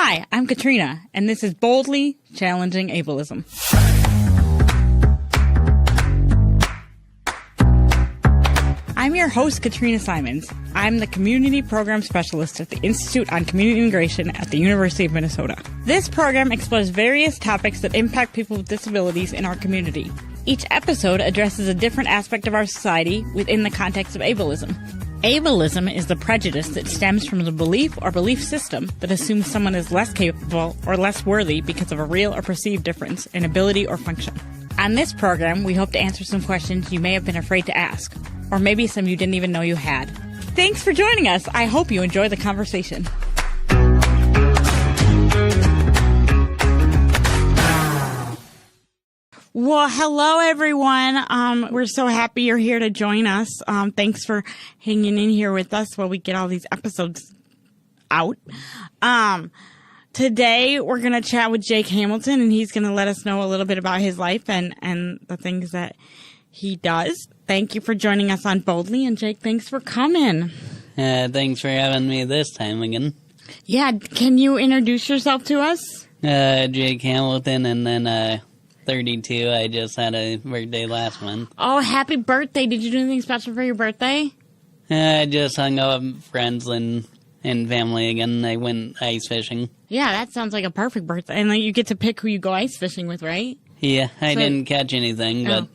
Hi, I'm Katrina, and this is Boldly Challenging Ableism. I'm your host, Katrina Simons. I'm the Community Program Specialist at the Institute on Community Integration at the University of Minnesota. This program explores various topics that impact people with disabilities in our community. Each episode addresses a different aspect of our society within the context of ableism. Ableism is the prejudice that stems from the belief or belief system that assumes someone is less capable or less worthy because of a real or perceived difference in ability or function. On this program, we hope to answer some questions you may have been afraid to ask, or maybe some you didn't even know you had. Thanks for joining us. I hope you enjoy the conversation. Well, hello, everyone. We're so happy you're here to join us. Thanks for hanging in here with us while we get all these episodes out. Today, we're going to chat with Jake Hamilton, and he's going to let us know a little bit about his life and the things that he does. Thank you for joining us on Boldly, and Jake, thanks for coming. Thanks for having me this time again. Yeah, can you introduce yourself to us? Jake Hamilton, and then 32. I just had a birthday last month. Oh, happy birthday. Did you do anything special for your birthday? I just hung out with friends and family again. I went ice fishing. Yeah, that sounds like a perfect birthday. And you get to pick who you go ice fishing with, right? Yeah, I didn't catch anything, but...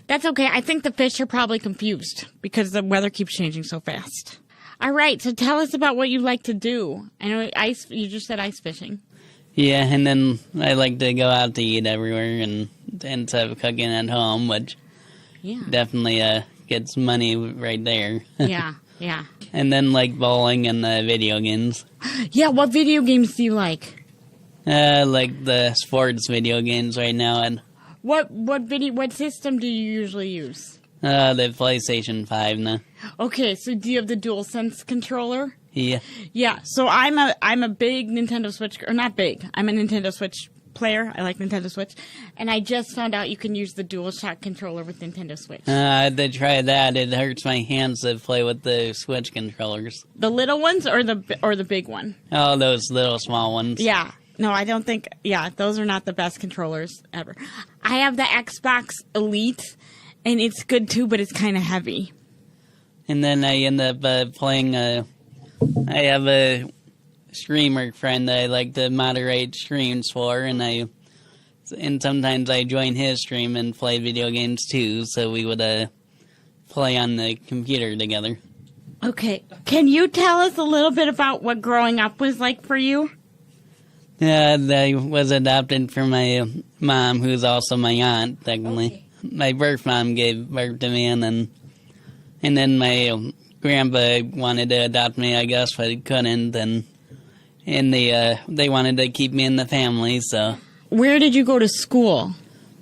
That's okay. I think the fish are probably confused because the weather keeps changing so fast. All right, so tell us about what you like to do. I know you just said ice fishing. Yeah, and then I like to go out to eat everywhere and instead of cooking at home, which definitely gets money right there. Yeah. And then like bowling and video games. Yeah, what video games do you like? Like the sports video games right now. And what system do you usually use? The PlayStation 5 now. Okay, so do you have the DualSense controller? Yeah. Yeah, so I'm a big Nintendo Switch, or not big, I'm a Nintendo Switch player. I like Nintendo Switch. And I just found out you can use the DualShock controller with Nintendo Switch. I had to try that. It hurts my hands to play with the Switch controllers. The little ones or the big one? Oh, those little small ones. Yeah. No, I don't think, those are not the best controllers ever. I have the Xbox Elite, and it's good too, but it's kind of heavy. And then I end up playing, I have a streamer friend that I like to moderate streams for, and sometimes I join his stream and play video games too, so we would play on the computer together. Okay. Can you tell us a little bit about what growing up was like for you? I was adopted from my mom, who's also my aunt, technically. Okay. My birth mom gave birth to me, and then my grandpa wanted to adopt me, I guess, but he couldn't, and they wanted to keep me in the family, so. Where did you go to school?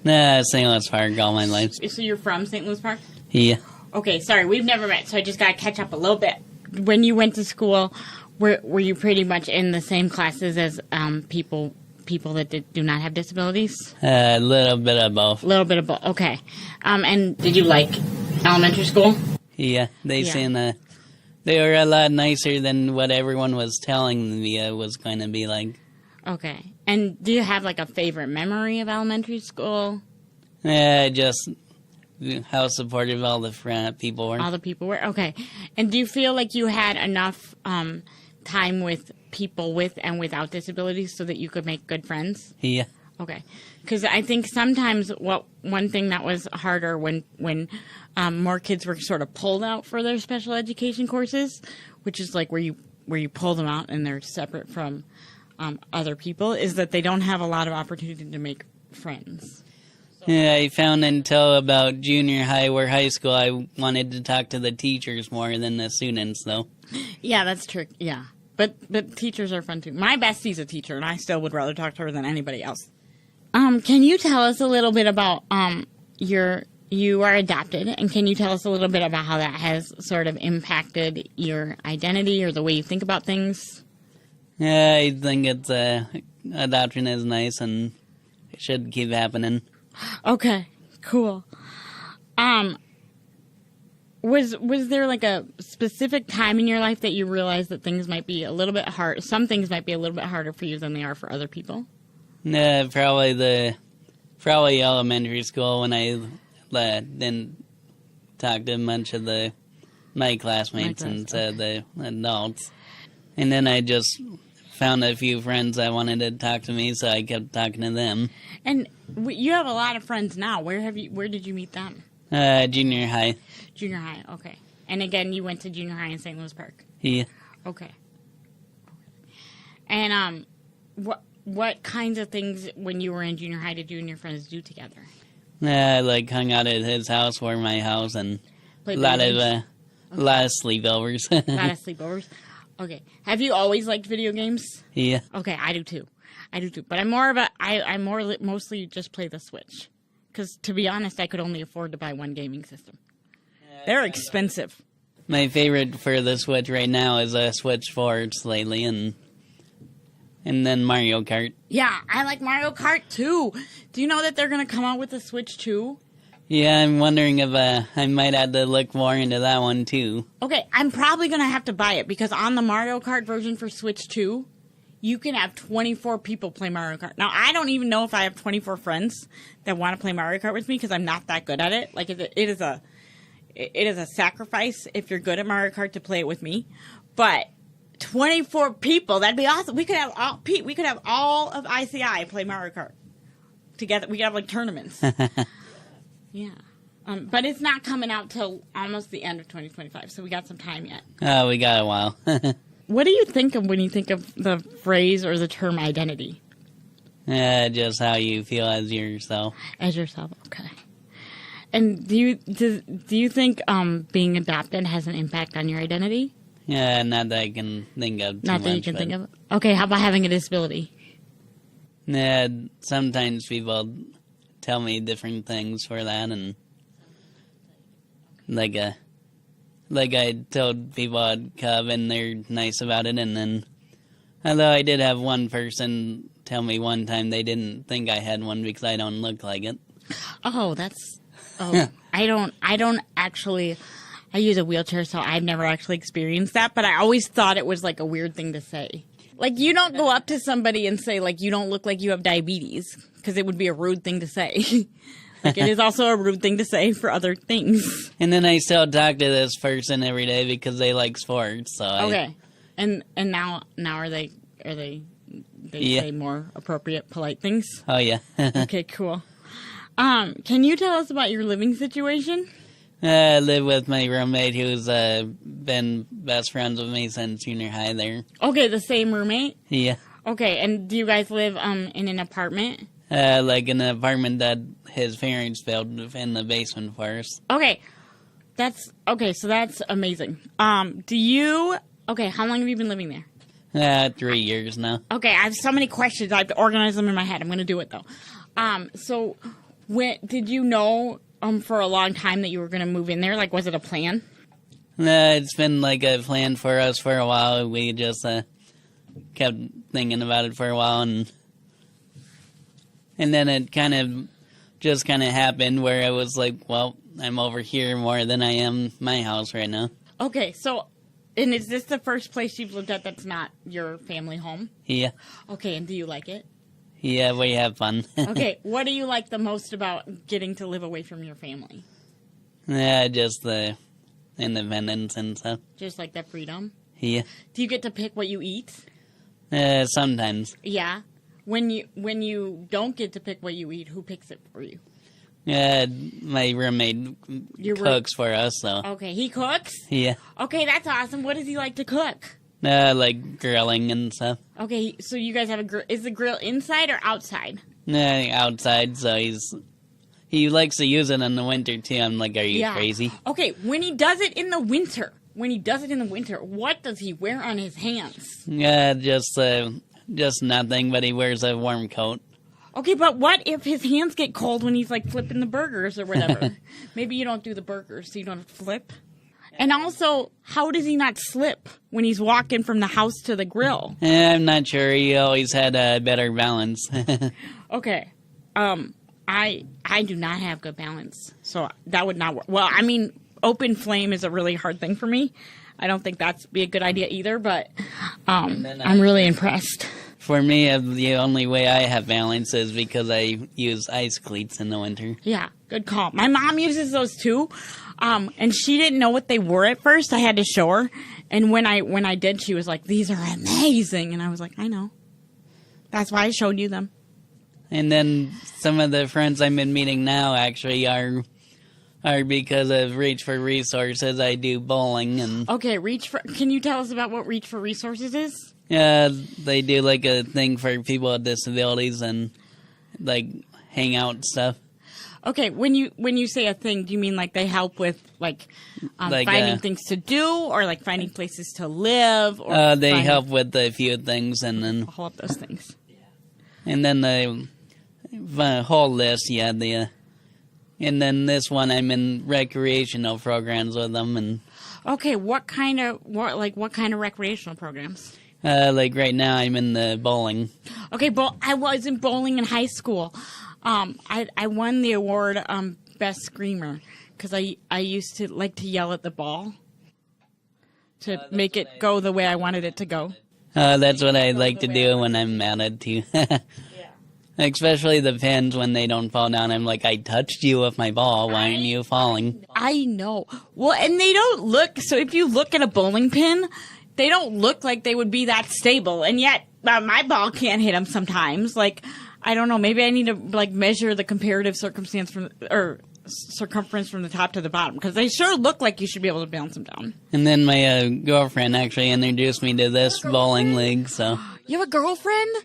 St. Louis Park all my life. So you're from St. Louis Park? Yeah. Okay, sorry, we've never met, so I just got to catch up a little bit. When you went to school, were you pretty much in the same classes as people that do not have disabilities? A little bit of both. Okay. And did you like elementary school? Yeah, they were a lot nicer than what everyone was telling me it was going to be like. Okay. And do you have like a favorite memory of elementary school? Just how supportive all the people were. All the people were? Okay. And do you feel like you had enough time with people with and without disabilities so that you could make good friends? Yeah. Okay. Because I think sometimes one thing that was harder when more kids were sort of pulled out for their special education courses, which is like where you pull them out and they're separate from other people, is that they don't have a lot of opportunity to make friends. Yeah, I found until about junior high or high school I wanted to talk to the teachers more than the students, though. Yeah, that's true. Yeah. But teachers are fun, too. My bestie's a teacher, and I still would rather talk to her than anybody else. Can you tell us a little bit about you are adopted, and can you tell us a little bit about how that has sort of impacted your identity or the way you think about things? Yeah, I think adoption is nice, and it should keep happening. Okay, cool. Was there like a specific time in your life that you realized that things might be a little bit hard? Some things might be a little bit harder for you than they are for other people. No, probably elementary school when I didn't talk to much of my classmates and the adults, and then I just found a few friends that wanted to talk to me, so I kept talking to them. And you have a lot of friends now. Where did you meet them? Junior high. Junior high, okay. And again, you went to junior high in St. Louis Park? Yeah. Okay. And what kinds of things when you were in junior high did you and your friends do together? Like hung out at his house or my house, and a lot of sleepovers. A lot of sleepovers. Okay. Have you always liked video games? Yeah. Okay, I do too. But I'm mostly just play the Switch. Because, to be honest, I could only afford to buy one gaming system. They're expensive. My favorite for the Switch right now is Switch Sports lately, and then Mario Kart. Yeah, I like Mario Kart too. Do you know that they're going to come out with a Switch too? Yeah, I'm wondering if I might have to look more into that one too. Okay, I'm probably going to have to buy it, because on the Mario Kart version for Switch 2, you can have 24 people play Mario Kart. Now, I don't even know if I have 24 friends that want to play Mario Kart with me, because I'm not that good at it. Like, it is a sacrifice if you're good at Mario Kart to play it with me. But 24 people, that'd be awesome. We could have all of ICI play Mario Kart together. We could have like tournaments. Yeah. But it's not coming out till almost the end of 2025, so we got some time yet. Oh, we got a while. What do you think of when you think of the phrase or the term identity? Just how you feel as yourself. As yourself, okay. And do you think being adopted has an impact on your identity? Yeah, not that I can think of. Not that you can think of. Okay, how about having a disability? Yeah, sometimes people tell me different things for that, and like I told people I'd come and they're nice about it, and then although I did have one person tell me one time they didn't think I had one because I don't look like it. I don't actually, I use a wheelchair, so I've never actually experienced that, but I always thought it was like a weird thing to say. Like, you don't go up to somebody and say, like, you don't look like you have diabetes, because it would be a rude thing to say. Like, it is also a rude thing to say for other things. And then I still talk to this person every day because they like sports. So okay, and now are they yeah. say more appropriate, polite things? Oh yeah. Okay, cool. Can you tell us about your living situation? I live with my roommate who's been best friends with me since junior high there. Okay, the same roommate? Yeah. Okay, and do you guys live in an apartment? Like an apartment that his parents built in the basement for us. Okay. So that's amazing. How long have you been living there? 3 years now. Okay, I have so many questions. I have to organize them in my head. I'm going to do it, though. So when did you know for a long time that you were going to move in there? Like, was it a plan? It's been like a plan for us for a while. We just kept thinking about it for a while, and then it kind of happened where it was like, well, I'm over here more than I am my house right now. Okay, so, and is this the first place you've lived at that's not your family home? Yeah. Okay, and do you like it? Yeah, we have fun. Okay, what do you like the most about getting to live away from your family? Yeah, just the independence and stuff. Just like the freedom? Yeah. Do you get to pick what you eat? Sometimes. Yeah. When you don't get to pick what you eat, who picks it for you? My roommate cooks for us, so. Okay, he cooks? Yeah. Okay, that's awesome. What does he like to cook? Like grilling and stuff. Okay, so you guys have a grill. Is the grill inside or outside? Outside, so he likes to use it in the winter, too. I'm like, are you crazy? Okay, when he does it in the winter, what does he wear on his hands? Just nothing, but he wears a warm coat. Okay, but what if his hands get cold when he's, like, flipping the burgers or whatever? Maybe you don't do the burgers, so you don't have to flip. And also, how does he not slip when he's walking from the house to the grill? I'm not sure. He always had a better balance. Okay. I do not have good balance, so that would not work. Well, I mean, open flame is a really hard thing for me. I don't think that's be a good idea either, but I'm really impressed. For me, the only way I have balance is because I use ice cleats in the winter. Yeah, good call. My mom uses those too, and she didn't know what they were at first. I had to show her, and when I did, she was like, "These are amazing," and I was like, "I know. That's why I showed you them." And then some of the friends I'm in meeting now actually are because of Reach for Resources. I do bowling and. Okay, can you tell us about what Reach for Resources is? Yeah, they do like a thing for people with disabilities and like hangout stuff. Okay, when you say a thing, do you mean like they help with like finding things to do, or like finding places to live? Or they help with a few things, and then all of those things. And then the whole list, yeah. And then this one, I'm in recreational programs with them, and okay, what kind of recreational programs? Like right now, I'm in the bowling. Okay, I was in bowling in high school. I won the award best screamer because I used to like to yell at the ball to make it go the way I wanted it to go. That's what I like to do when I'm mad at you. Especially the pins when they don't fall down. I'm like, I touched you with my ball. Why aren't you falling? I know. Well, and they don't look. So if you look at a bowling pin, they don't look like they would be that stable. And yet, my ball can't hit them sometimes. Like, I don't know. Maybe I need to like measure the comparative circumference from the top to the bottom, because they sure look like you should be able to bounce them down. And then my girlfriend actually introduced me to this bowling league. So you have a girlfriend?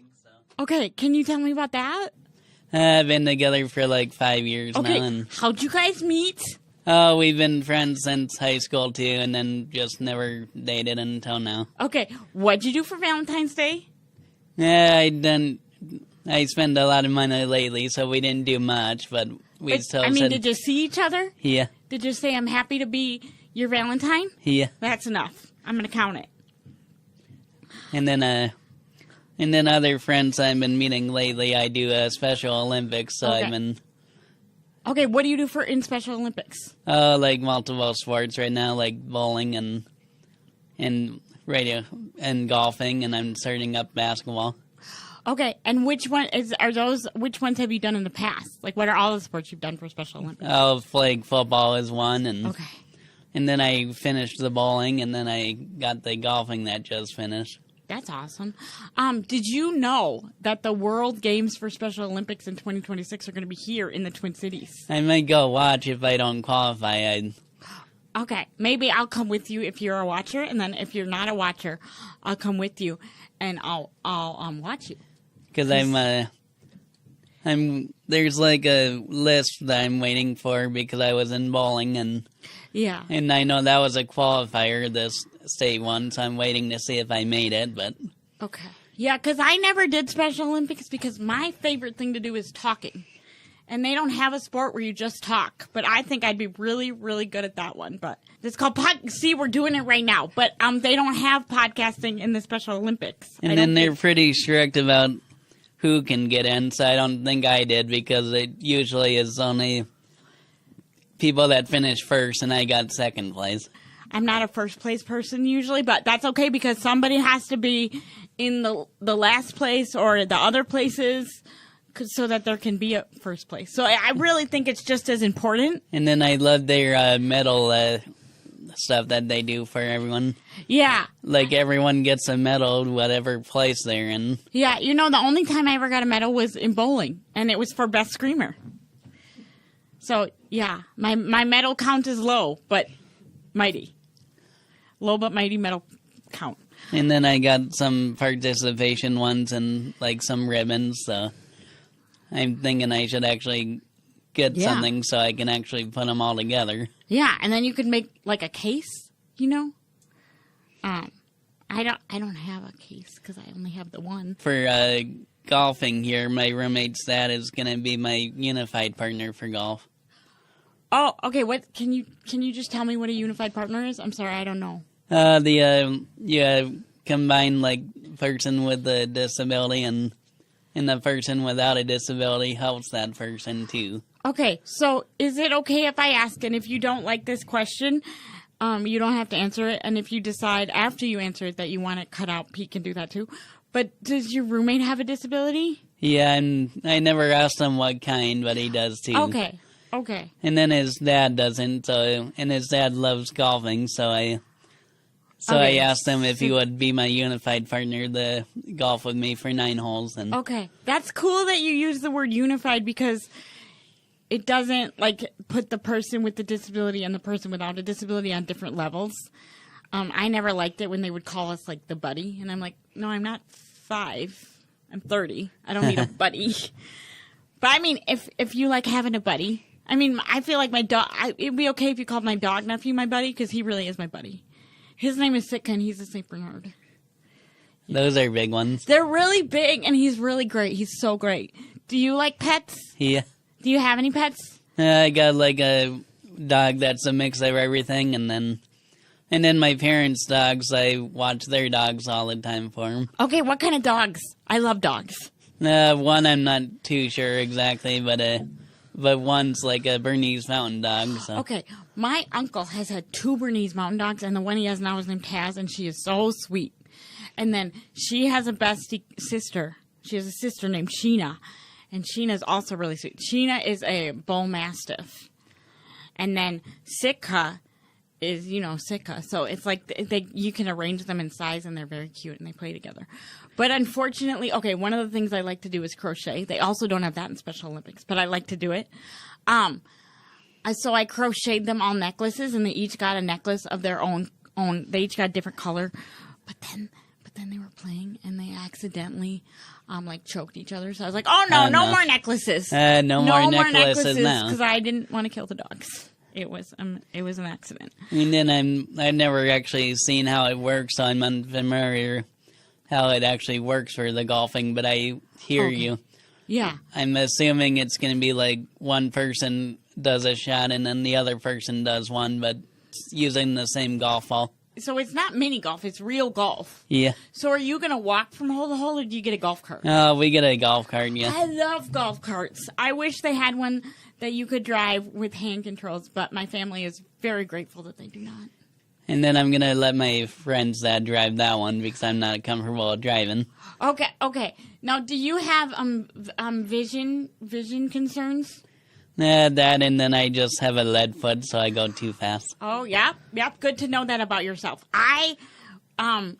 Okay, can you tell me about that? I've been together for like 5 years now. And how'd you guys meet? Oh, we've been friends since high school too, and then just never dated until now. Okay, what'd you do for Valentine's Day? Yeah, I spend a lot of money lately, so we didn't do much, but we still said... did you see each other? Yeah. Did you say, I'm happy to be your Valentine? Yeah. That's enough. I'm going to count it. And then other friends I've been meeting lately, I do Special Olympics, so I've been... Okay, what do you do in Special Olympics? Like multiple sports right now, like bowling and radio and golfing, and I'm starting up basketball. Okay, and which ones have you done in the past? Like, what are all the sports you've done for Special Olympics? Oh, flag football is one, and then I finished the bowling, and then I got the golfing that just finished. That's awesome. Did you know that the World Games for Special Olympics in 2026 are going to be here in the Twin Cities? I might go watch if I don't qualify. Okay, maybe I'll come with you if you're a watcher, and then if you're not a watcher, I'll come with you, and I'll watch you. Because there's like a list that I'm waiting for because I was in bowling, and I know that was a qualifier, this state one, so I'm waiting to see if I made it, but... Okay. Yeah, because I never did Special Olympics because my favorite thing to do is talking. And they don't have a sport where you just talk, but I think I'd be really, really good at that one. But it's called See, we're doing it right now, but they don't have podcasting in the Special Olympics. And then they're pretty strict about who can get in, so I don't think I did, because it usually is only people that finish first, and I got second place. I'm not a first place person usually, but that's okay because somebody has to be in the last place or the other places so that there can be a first place. So I really think it's just as important. And then I love their medal stuff that they do for everyone. Yeah. Like everyone gets a medal, whatever place they're in. Yeah, the only time I ever got a medal was in bowling, and it was for best screamer. So, yeah, my medal count is low, but mighty. Low but mighty medal count. And then I got some participation ones and like some ribbons, so I'm thinking I should actually get something so I can actually put them all together. Yeah, and then you could make like a case, I don't have a case because I only have the one. For golfing here, my roommate's dad is going to be my unified partner for golf. Oh, okay. What can you just tell me what a unified partner is? I'm sorry, I don't know. Combine like person with a disability and the person without a disability helps that person too. Okay, so is it okay if I ask, and if you don't like this question, you don't have to answer it, and if you decide after you answer it that you want it cut out, Pete can do that too. But does your roommate have a disability? Yeah, and I never asked him what kind, but he does too. Okay. And then his dad doesn't, and his dad loves golfing, so I asked him if he would be my unified partner to golf with me for 9 holes. And okay, that's cool that you use the word unified because it doesn't like put the person with the disability and the person without a disability on different levels. I never liked it when they would call us like the buddy, and I'm like, no, I'm not 5. I'm 30. I don't need a buddy. But I mean, if you like having a buddy, I mean, I feel like my dog. It'd be okay if you called my dog nephew my buddy because he really is my buddy. His name is Sitka, and he's a St. Bernard. Yeah. Those are big ones. They're really big, and he's really great. He's so great. Do you like pets? Yeah. Do you have any pets? I got like a dog that's a mix of everything, and then my parents' dogs. I watch their dogs all the time for them. Okay, what kind of dogs? I love dogs. One I'm not too sure exactly, but one's like a Bernese Mountain Dog. So. Okay, my uncle has had 2 Bernese Mountain Dogs, and the one he has now is named Taz, and she is so sweet. And then she has a bestie sister. She has a sister named Sheena, and Sheena's also really sweet. Sheena is a Bull Mastiff. And then Sitka is, Sitka. So it's like you can arrange them in size, and they're very cute, and they play together. But unfortunately, okay, one of the things I like to do is crochet. They also don't have that in Special Olympics, but I like to do it. So I crocheted them all necklaces, and they each got a necklace of their own. They each got a different color. But then they were playing, and they accidentally choked each other. So I was like, oh, no more necklaces. No more necklaces now. Because I didn't want to kill the dogs. It was an accident. And then I've never actually seen how it works, so I'm unfamiliar how it actually works for the golfing, but I hear you. Yeah. I'm assuming it's going to be like one person does a shot and then the other person does one, but using the same golf ball. So it's not mini golf, it's real golf. Yeah. So are you going to walk from hole to hole, or do you get a golf cart? We get a golf cart, yeah. I love golf carts. I wish they had one that you could drive with hand controls, but my family is very grateful that they do not. And then I'm going to let my friend's dad drive that one because I'm not comfortable driving. Okay. Now, do you have vision concerns? That, and then I just have a lead foot, so I go too fast. Oh, yep. Good to know that about yourself. I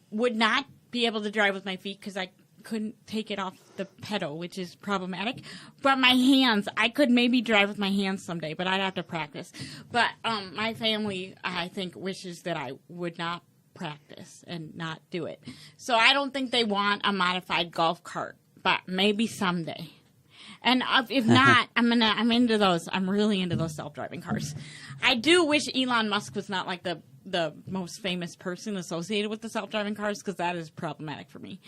would not be able to drive with my feet because I couldn't take it off the pedal, which is problematic. But my hands, I could maybe drive with my hands someday, but I'd have to practice. But my family, I think, wishes that I would not practice and not do it. So I don't think they want a modified golf cart, but maybe someday. And if not, I'm into those. I'm really into those self-driving cars. I do wish Elon Musk was not like the most famous person associated with the self-driving cars, because that is problematic for me.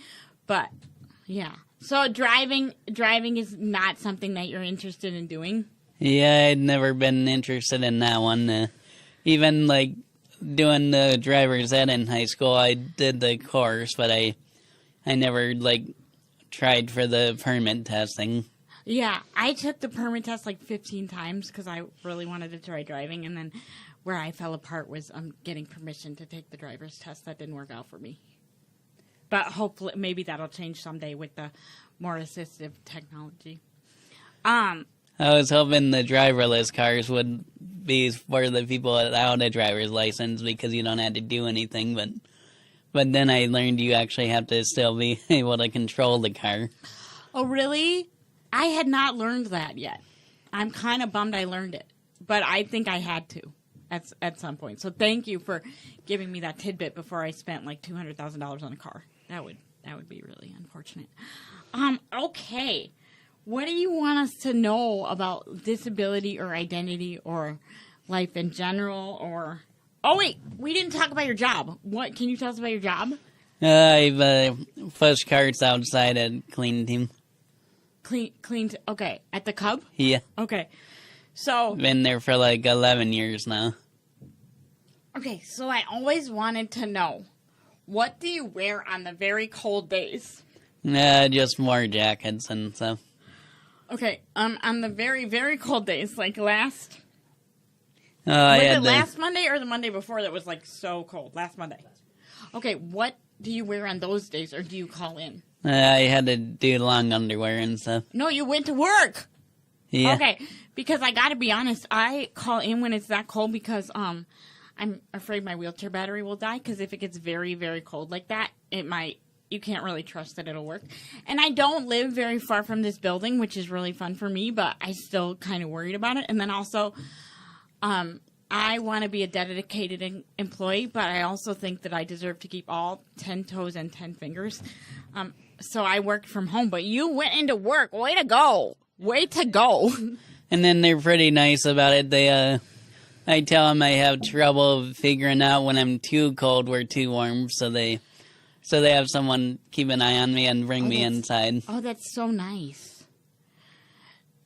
But yeah, so driving is not something that you're interested in doing. Yeah, I'd never been interested in that one. Even like doing the driver's ed in high school, I did the course, but I never like tried for the permit testing. Yeah, I took the permit test like 15 times because I really wanted to try driving, and then where I fell apart was getting permission to take the driver's test. That didn't work out for me. But hopefully, maybe that'll change someday with the more assistive technology. I was hoping the driverless cars would be for the people without a driver's license because you don't have to do anything. But then I learned you actually have to still be able to control the car. Oh, really? I had not learned that yet. I'm kind of bummed I learned it. But I think I had to at some point. So thank you for giving me that tidbit before I spent like $200,000 on a car. That would be really unfortunate. Okay. What do you want us to know about disability or identity or life in general? Or oh wait, we didn't talk about your job. What can you tell us about your job? I've pushed carts outside at Clean Team. Clean. Okay, at the Cub. Yeah. Okay, so been there for like 11 years now. Okay, so I always wanted to know, what do you wear on the very cold days? Just more jackets and stuff. Okay, on the very, very cold days, like last... I was had it last Monday or the Monday before that was, like, so cold? Last Monday. Okay, what do you wear on those days, or do you call in? I had to do long underwear and stuff. No, you went to work! Yeah. Okay, because I gotta be honest, I call in when it's that cold because, I'm afraid my wheelchair battery will die, because if it gets very, very cold like that, you can't really trust that it'll work. And I don't live very far from this building, which is really fun for me, but I still kind of worried about it. And then also, I want to be a dedicated employee, but I also think that I deserve to keep all 10 toes and 10 fingers. So I worked from home, but you went into work. Way to go. Way to go. And then they're pretty nice about it. I tell them I have trouble figuring out when I'm too cold or too warm, so they have someone keep an eye on me and bring me inside. Oh, that's so nice.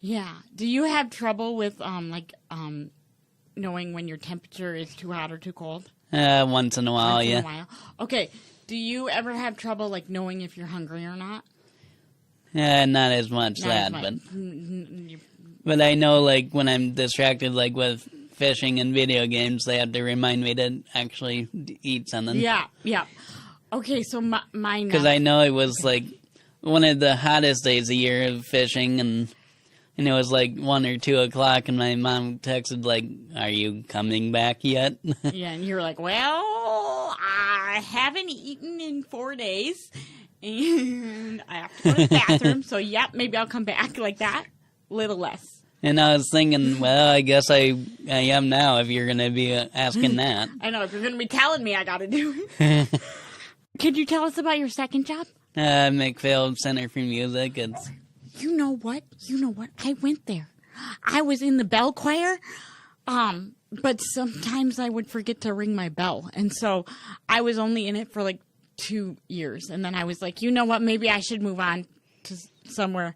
Yeah. Do you have trouble with knowing when your temperature is too hot or too cold? Once in a while, Once yeah. in a while. Okay. Do you ever have trouble like knowing if you're hungry or not? Not as much but I know like when I'm distracted, like with fishing and video games, they have to remind me to actually eat something. Yeah. Okay, so mine. Because I know it was like one of the hottest days of the year of fishing, and it was like 1 or 2 o'clock, and my mom texted like, "Are you coming back yet?" Yeah, and you're like, "Well, I haven't eaten in 4 days, and I have to go to the bathroom. So, yep, maybe I'll come back like that, little less." And I was thinking, well, I guess I am now. If you're gonna be asking that, I know if you're gonna be telling me, I gotta do it. Could you tell us about your second job? McPhail Center for Music. It's. You know what? I went there. I was in the bell choir, but sometimes I would forget to ring my bell. And so I was only in it for like 2 years. And then I was like, you know what? Maybe I should move on to somewhere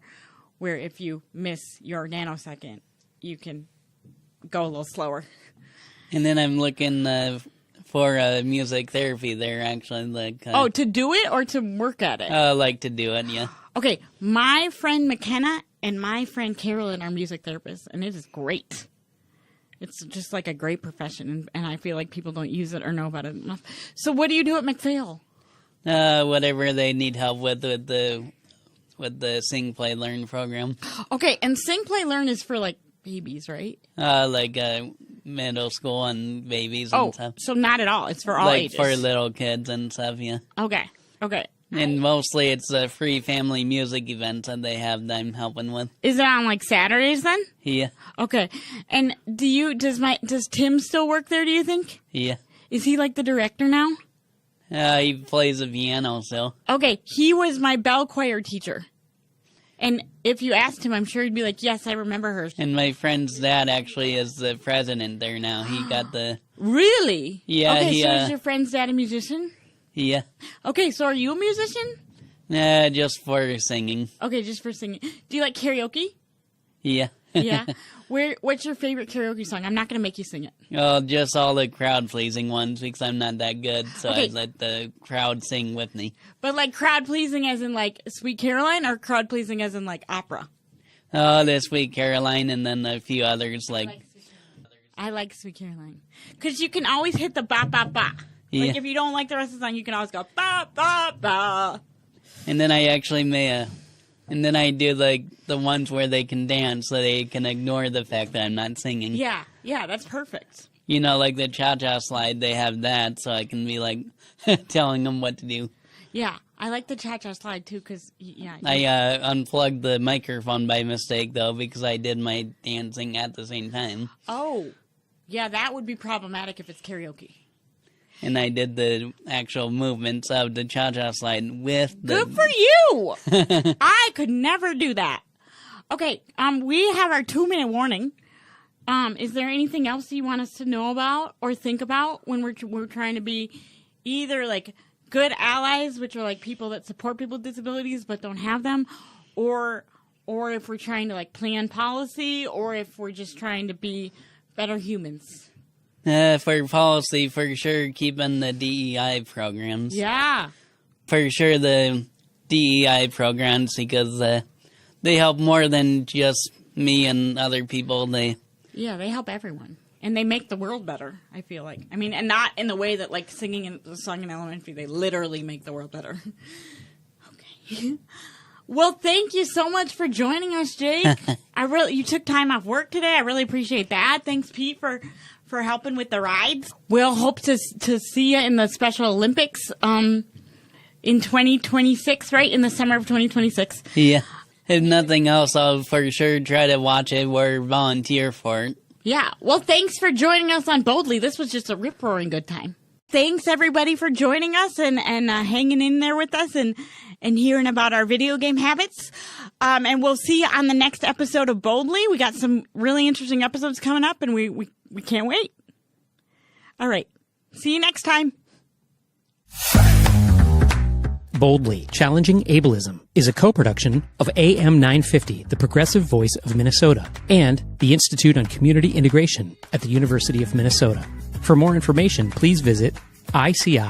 where if you miss your nanosecond, you can go a little slower. And then I'm looking for music therapy there, actually. Like, to do it or to work at it? Like to do it, yeah. Okay, my friend McKenna and my friend Carolyn are music therapists, and it is great. It's just like a great profession, and I feel like people don't use it or know about it enough. So what do you do at McPhail? Whatever they need help with the Sing, Play, Learn program. Okay, and Sing, Play, Learn is for, like, babies, right? Like middle school and babies and stuff. So not at all. It's for all ages. Like for little kids and stuff, yeah. Okay. And mostly it's a free family music event that they have that I'm helping with. Is it on, like, Saturdays then? Yeah. Okay. And does Tim still work there, do you think? Yeah. Is he, like, the director now? He plays the piano, so. Okay, he was my bell choir teacher. And if you asked him, I'm sure he'd be like, yes, I remember her. And my friend's dad actually is the president there now. He got the... Really? Yeah, okay, so is your friend's dad a musician? Yeah. Okay, so are you a musician? Just for singing. Okay, just for singing. Do you like karaoke? Yeah. Yeah? What's your favorite karaoke song? I'm not going to make you sing it. Well, just all the crowd-pleasing ones, because I'm not that good, so I let the crowd sing with me. But, like, crowd-pleasing as in, like, Sweet Caroline, or crowd-pleasing as in, like, opera? Oh, the Sweet Caroline, and then a few others, like... I like Sweet Caroline. Because you can always hit the ba-ba-ba. Yeah. Like, if you don't like the rest of the song, you can always go ba-ba-ba. And then I actually and then I do, like, the ones where they can dance so they can ignore the fact that I'm not singing. Yeah, that's perfect. You know, like the cha-cha slide, they have that, so I can be, like, telling them what to do. Yeah, I like the cha-cha slide, too, because, I unplugged the microphone by mistake, though, because I did my dancing at the same time. Oh, yeah, that would be problematic if it's karaoke. And I did the actual movements of the cha-cha slide with the... Good for you! I could never do that. Okay, we have our 2-minute warning. Is there anything else you want us to know about or think about when we're trying to be either, like, good allies, which are, like, people that support people with disabilities but don't have them, or if we're trying to, like, plan policy, or if we're just trying to be better humans? For policy, for sure, keeping the DEI programs. Yeah. For sure, the DEI programs, because they help more than just me and other people. They help everyone. And they make the world better, I feel like. I mean, and not in the way that, like, singing a song in elementary, they literally make the world better. Okay. Well, thank you so much for joining us, Jake. You took time off work today. I really appreciate that. Thanks, Pete, for helping with the rides. We'll hope to see you in the Special Olympics in 2026, right? In the summer of 2026. Yeah. If nothing else, I'll for sure try to watch it or volunteer for it. Yeah. Well, thanks for joining us on Boldly. This was just a rip-roaring good time. Thanks, everybody, for joining us and hanging in there with us and hearing about our video game habits. And we'll see you on the next episode of Boldly. We got some really interesting episodes coming up, and we can't wait. All right. See you next time. Boldly, Challenging Ableism is a co-production of AM 950, the progressive voice of Minnesota, and the Institute on Community Integration at the University of Minnesota. For more information, please visit ici.umn.edu.